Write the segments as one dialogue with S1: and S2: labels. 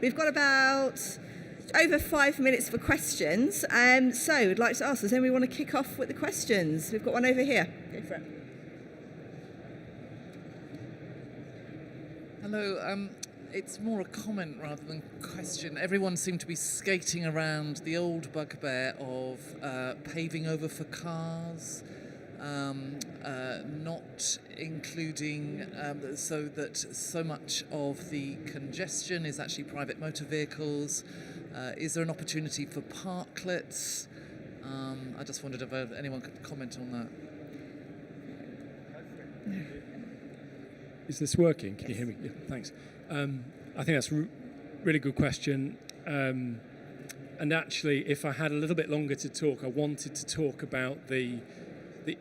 S1: We've got about over 5 minutes for questions. So I'd like to ask, does anybody want to kick off with the questions? We've got one over here. Go for it.
S2: Hello. It's more a comment rather than question. Everyone seemed to be skating around the old bugbear of paving over for cars, not including so that so much of the congestion is actually private motor vehicles. Is there an opportunity for parklets? I just wondered if anyone could comment on that.
S3: Is this working? Can you hear me? Yeah, thanks. I think that's a really good question. And actually, if I had a little bit longer to talk, I wanted to talk about the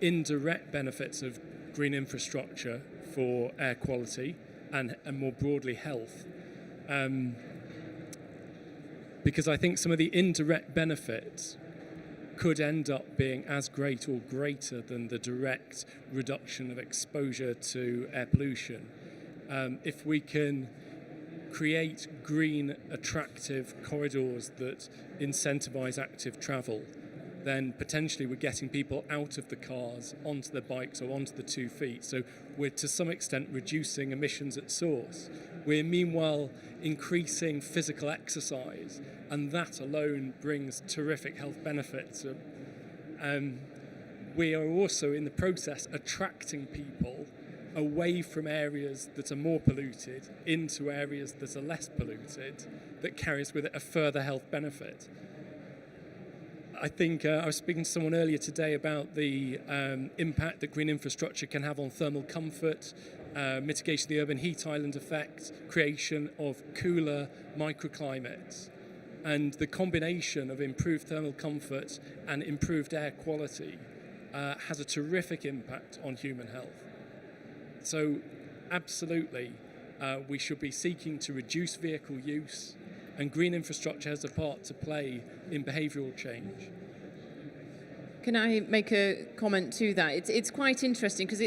S3: indirect benefits of green infrastructure for air quality and more broadly health. Because I think some of the indirect benefits could end up being as great or greater than the direct reduction of exposure to air pollution. If we can create green, attractive corridors that incentivize active travel, then potentially we're getting people out of the cars, onto the bikes or onto the 2 feet. So we're to some extent reducing emissions at source. We're meanwhile increasing physical exercise, and that alone brings terrific health benefits. We are also in the process attracting people away from areas that are more polluted into areas that are less polluted, that carries with it a further health benefit. I think I was speaking to someone earlier today about the impact that green infrastructure can have on thermal comfort, mitigation of the urban heat island effect, creation of cooler microclimates. And the combination of improved thermal comfort and improved air quality has a terrific impact on human health. So absolutely, we should be seeking to reduce vehicle use, and green infrastructure has a part to play in behavioural change.
S4: Can I make a comment to that? It's quite interesting because,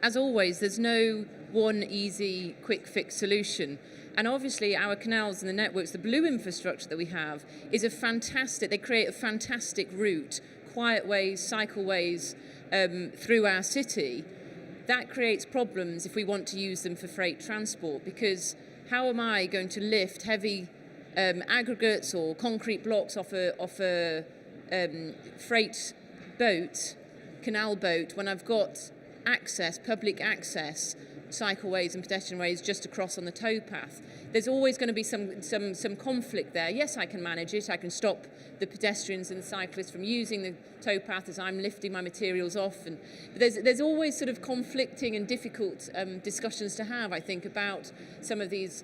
S4: as always, there's no one easy, quick fix solution. And obviously our canals and the networks, the blue infrastructure that we have, is they create a fantastic route, quiet ways, cycleways through our city. That creates problems if we want to use them for freight transport, because how am I going to lift heavy aggregates or concrete blocks off a freight boat, canal boat, when I've got access, public access, cycleways and pedestrian ways just across on the towpath? There's always going to be some conflict there. Yes, I can manage it. I can stop the pedestrians and the cyclists from using the towpath as I'm lifting my materials off. But there's always sort of conflicting and difficult discussions to have, I think, about some of these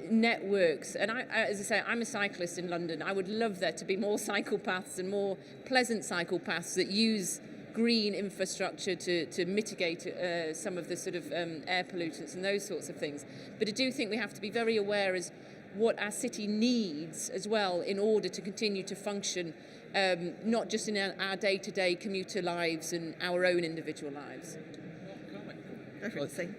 S4: networks. And as I say, I'm a cyclist in London. I would love there to be more cycle paths and more pleasant cycle paths that use green infrastructure to mitigate some of the sort of air pollutants and those sorts of things. But I do think we have to be very aware as what our city needs as well in order to continue to function, not just in our day-to-day commuter lives and our own individual lives.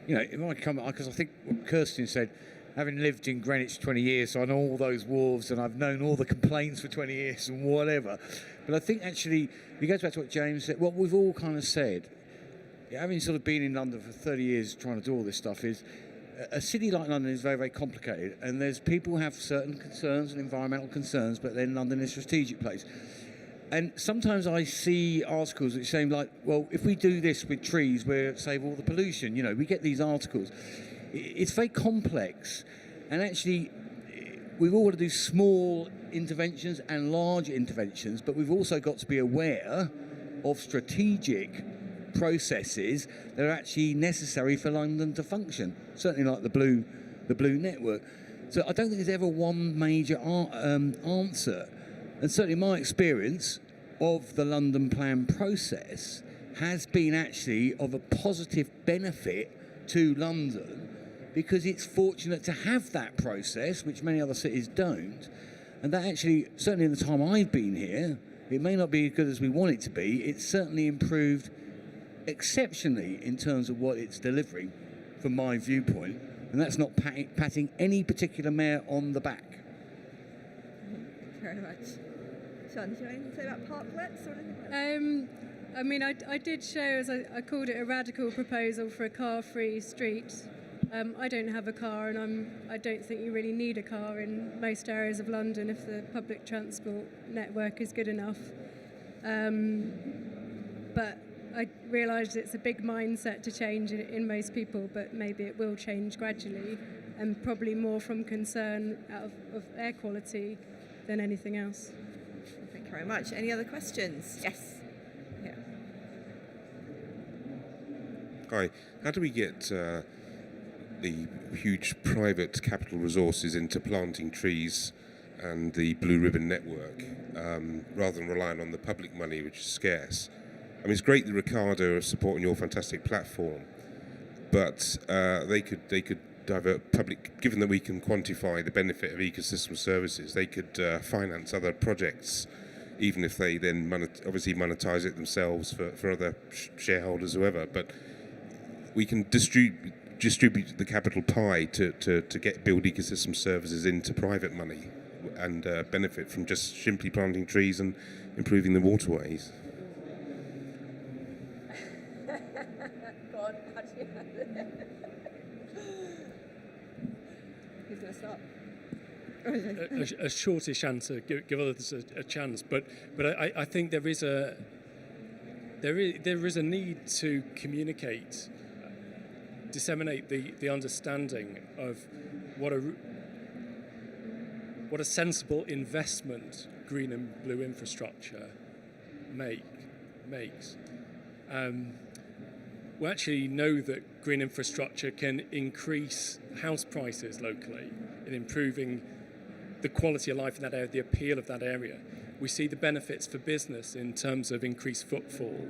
S5: You know, if I come, because I think what Kirsten said, having lived in Greenwich 20 years, so I know all those wharves and I've known all the complaints for 20 years and whatever. But I think actually, it goes back to what James said, what we've all kind of said, having sort of been in London for 30 years trying to do all this stuff, is a city like London is very, very complicated. And there's people who have certain concerns and environmental concerns, but then London is a strategic place. And sometimes I see articles which say like, well, if we do this with trees, we'll save all the pollution. You know, we get these articles. It's very complex, and actually we've all got to do small interventions and large interventions, but we've also got to be aware of strategic processes that are actually necessary for London to function, certainly like the blue network. So I don't think there's ever one major answer, and certainly my experience of the London plan process has been actually of a positive benefit to London, because it's fortunate to have that process, which many other cities don't. And that actually, certainly in the time I've been here, it may not be as good as we want it to be. It's certainly improved exceptionally in terms of what it's delivering, from my viewpoint. And that's not patting any particular mayor on the back.
S1: Thank you very much. Sian, did you have anything to say about parklets or anything like that?
S6: I mean, I did show, as I called it, a radical proposal for a car-free street. I don't have a car, and I don't think you really need a car in most areas of London if the public transport network is good enough. But I realise it's a big mindset to change in most people, but maybe it will change gradually, and probably more from concern of air quality than anything else.
S1: Thank you very much. Any other questions? Yes. Yeah.
S7: Hi. How do we get the huge private capital resources into planting trees and the Blue Ribbon Network, rather than relying on the public money, which is scarce? I mean, it's great that Ricardo are supporting your fantastic platform, but they could divert public, given that we can quantify the benefit of ecosystem services, they could finance other projects, even if they then obviously monetize it themselves for other shareholders, whoever. But we can distribute the capital pie to build ecosystem services into private money and benefit from just simply planting trees and improving the waterways.
S1: Who's going to start?
S3: A shortish answer, give others a chance, but I think there is a need to communicate, disseminate the understanding of what a sensible investment green and blue infrastructure makes. We actually know that green infrastructure can increase house prices locally in improving the quality of life in that area, the appeal of that area. We see the benefits for business in terms of increased footfall.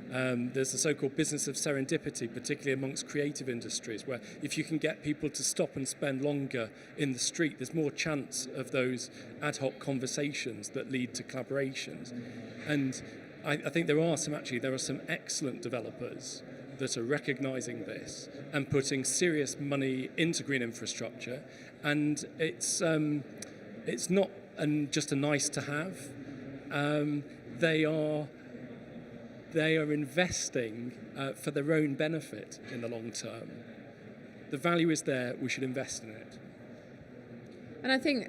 S3: There's the so-called business of serendipity, particularly amongst creative industries, where if you can get people to stop and spend longer in the street, there's more chance of those ad hoc conversations that lead to collaborations. And I think there are some excellent developers that are recognising this and putting serious money into green infrastructure, and it's not just a nice to have. They are investing for their own benefit in the long term. The value is there. We should invest in it.
S4: And I think,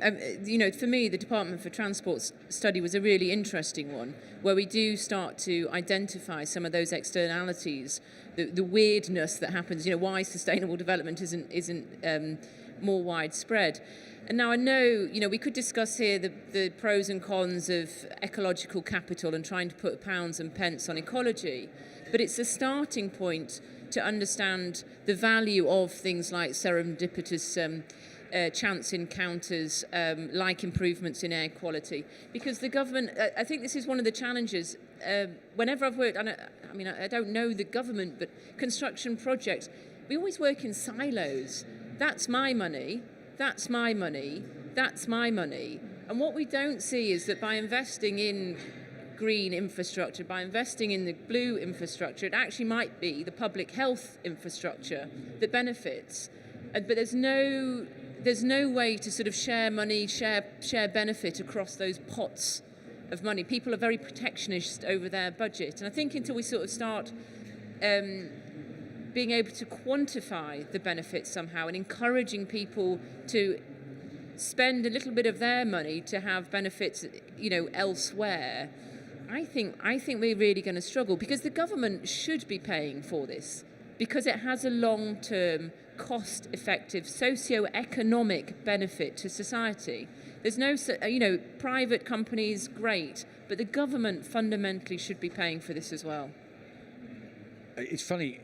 S4: for me, the Department for Transport's study was a really interesting one, where we do start to identify some of those externalities, the weirdness that happens, why sustainable development isn't more widespread. And now I know, we could discuss here the pros and cons of ecological capital and trying to put pounds and pence on ecology, but it's a starting point to understand the value of things like serendipitous chance encounters, like improvements in air quality. Because the government, I think this is one of the challenges. Whenever I've worked, I don't know the government, but construction projects, we always work in silos. That's my money, that's my money, that's my money. And what we don't see is that by investing in green infrastructure, by investing in the blue infrastructure, it actually might be the public health infrastructure that benefits. But there's no way to sort of share money, share benefit across those pots of money. People are very protectionist over their budget. And I think until we sort of start being able to quantify the benefits somehow and encouraging people to spend a little bit of their money to have benefits, elsewhere, I think we're really going to struggle, because the government should be paying for this, because it has a long-term, cost-effective, socio-economic benefit to society. There's no, private companies, great, but the government fundamentally should be paying for this as well.
S5: It's funny,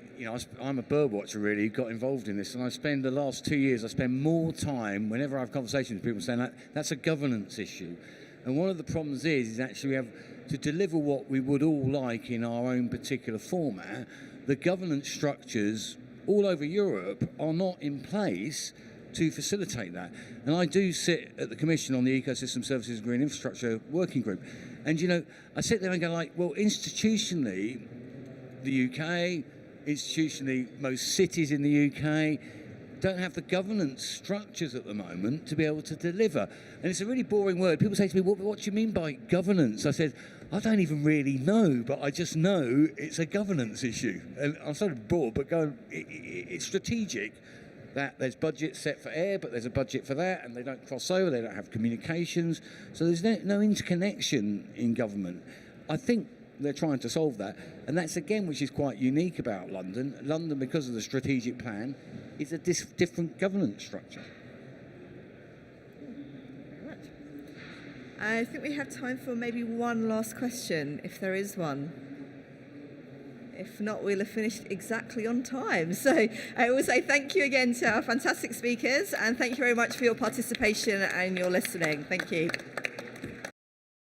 S5: I'm a bird watcher really, got involved in this, and the last 2 years, I spend more time, whenever I have conversations with people, saying that's a governance issue. And one of the problems is actually we have to deliver what we would all like in our own particular format. The governance structures all over Europe are not in place to facilitate that. And I do sit at the Commission on the Ecosystem Services Green Infrastructure Working Group. And, I sit there and go well, institutionally, the UK, institutionally, most cities in the UK, don't have the governance structures at the moment to be able to deliver. And it's a really boring word. People say to me, what do you mean by governance? I said, I don't even really know, but I just know it's a governance issue. And I'm sort of bored, but it's strategic. That there's budget set for air, but there's a budget for that, and they don't cross over, they don't have communications. So there's no interconnection in government. I think they're trying to solve that. And that's, again, which is quite unique about London. London, because of the strategic plan, is a different governance structure.
S1: I think we have time for maybe one last question, if there is one. If not, we'll have finished exactly on time. So I will say thank you again to our fantastic speakers, and thank you very much for your participation and your listening. Thank you.